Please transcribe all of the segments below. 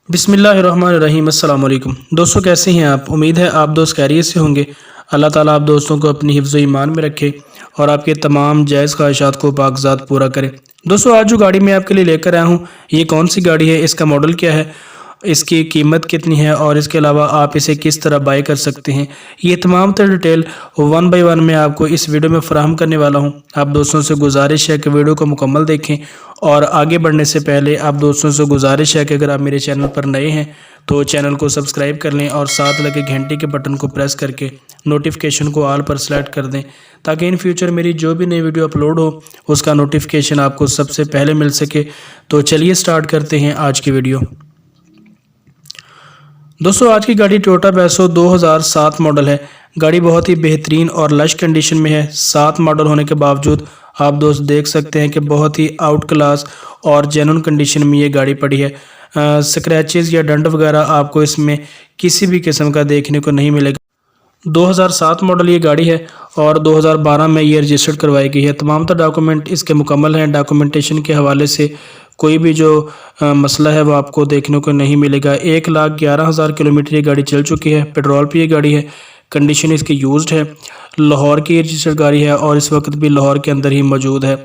बिस्मिल्लाहिर्रहमानिर्रहीम। अस्सलाम वालेकुम दोस्तों, कैसे हैं आप? उम्मीद है आप दोस्त खैरियत से होंगे। अल्लाह ताला आप दोस्तों को अपनी हिफ्ज़ ईमान में रखे और आपके तमाम जायज़ ख्वाहिशात को बागज़ात पूरा करे। दोस्तों, आज जो गाड़ी मैं आपके लिए लेकर आया हूँ, ये कौन सी गाड़ी है, इसका मॉडल क्या है, इसकी कीमत कितनी है और इसके अलावा आप इसे किस तरह बाय कर सकते हैं, ये तमाम तर डिटेल वन बाय वन मैं आपको इस वीडियो में फ़राहम करने वाला हूं। आप दोस्तों से गुजारिश है कि वीडियो को मुकम्मल देखें और आगे बढ़ने से पहले आप दोस्तों से गुजारिश है कि अगर आप मेरे चैनल पर नए हैं तो चैनल को सब्सक्राइब कर लें और साथ लगे घंटे के बटन को प्रेस करके नोटिफिकेशन को ऑल पर सेलेक्ट कर दें, ताकि इन फ्यूचर मेरी जो भी नई वीडियो अपलोड हो उसका नोटिफिकेशन आपको सबसे पहले मिल सके। तो चलिए स्टार्ट करते हैं आज की वीडियो। दोस्तों, आज की गाड़ी टोयोटा पैसो 2007 मॉडल है। गाड़ी बहुत ही बेहतरीन और लश कंडीशन में है। 7 मॉडल होने के बावजूद आप दोस्त देख सकते हैं कि बहुत ही आउट क्लास और जेन्युइन कंडीशन में ये गाड़ी पड़ी है। स्क्रैचेस या डंट वगैरह आपको इसमें किसी भी किस्म का देखने को नहीं मिलेगा। 2007 मॉडल ये गाड़ी है और 2012 में ये रजिस्टर्ड करवाई गई है। तमाम तर डॉक्यूमेंट इसके मुकम्मल हैं। डॉक्यूमेंटेशन के हवाले से कोई भी जो मसला है वो आपको देखने को नहीं मिलेगा। 1,11,000 किलोमीटर ये गाड़ी चल चुकी है। पेट्रोल पे ये गाड़ी है। कंडीशन इसकी यूज्ड है। लाहौर की रजिस्टर्ड गाड़ी है और इस वक्त भी लाहौर के अंदर ही मौजूद है।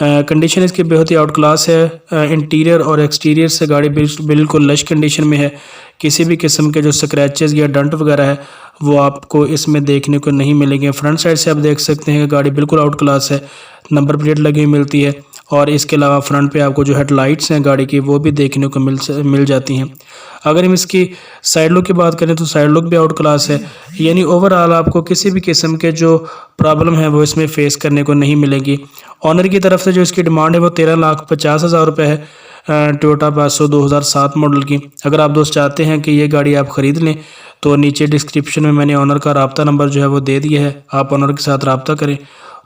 कंडीशन इसकी बहुत ही आउट क्लास है। इंटीरियर और एक्सटीरियर से गाड़ी बिल्कुल लश कंडीशन में है। किसी भी किस्म के जो स्क्रैचेस या डंट वगैरह है वो आपको इसमें देखने को नहीं मिलेंगे। फ्रंट साइड से आप देख सकते हैं कि गाड़ी बिल्कुल आउट क्लास है। नंबर प्लेट लगी हुई मिलती है और इसके अलावा फ्रंट पे आपको जो हेडलाइट्स हैं गाड़ी की वो भी देखने को मिल जाती हैं। अगर हम इसकी साइड लुक की बात करें तो साइड लुक भी आउट क्लास है। यानी ओवरऑल आपको किसी भी किस्म के जो प्रॉब्लम है वो इसमें फेस करने को नहीं मिलेगी। ऑनर की तरफ से जो इसकी डिमांड है वो 13,50,000 रुपये है टोयोटा पासो 2007 मॉडल की। अगर आप दोस्त चाहते हैं कि ये गाड़ी आप ख़रीद लें तो नीचे डिस्क्रिप्शन में मैंने ऑनर का रब्ता नंबर जो है वो दे दिया है। आप ऑनर के साथ रब्ता करें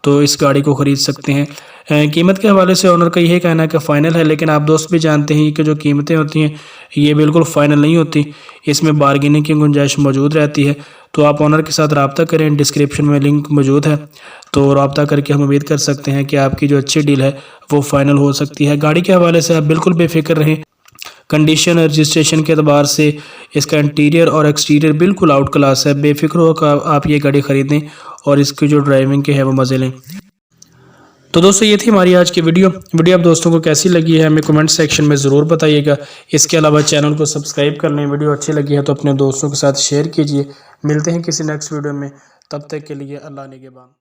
तो इस गाड़ी को ख़रीद सकते हैं। कीमत के हवाले से ऑनर का यही कहना है कि फ़ाइनल है, लेकिन आप दोस्त भी जानते हैं कि जो कीमतें होती हैं ये बिल्कुल फ़ाइनल नहीं होती। इसमें बार्गेनिंग की गुंजाइश मौजूद रहती है। तो आप ऑनर के साथ रब्ता करें। डिस्क्रिप्शन में लिंक मौजूद है, तो रब्ता करके हम उम्मीद कर सकते हैं कि आपकी जो अच्छी डील है वो फ़ाइनल हो सकती है। गाड़ी के हवाले से आप बिल्कुल बेफिक्र रहें। कंडीशन और रजिस्ट्रेशन के अतबार से इसका इंटीरियर और एक्सटीरियर बिल्कुल आउट क्लास है। बेफिक्र होकर आप ये गाड़ी ख़रीदें और इसकी जो ड्राइविंग के है वो मज़े लें। तो दोस्तों, ये थी हमारी आज की वीडियो। आप दोस्तों को कैसी लगी है हमें कमेंट सेक्शन में ज़रूर बताइएगा। इसके अलावा चैनल को सब्सक्राइब कर लें। वीडियो अच्छी लगी है तो अपने दोस्तों के साथ शेयर कीजिए। मिलते हैं किसी नेक्स्ट वीडियो में, तब तक के लिए अल्लाह निगहबान।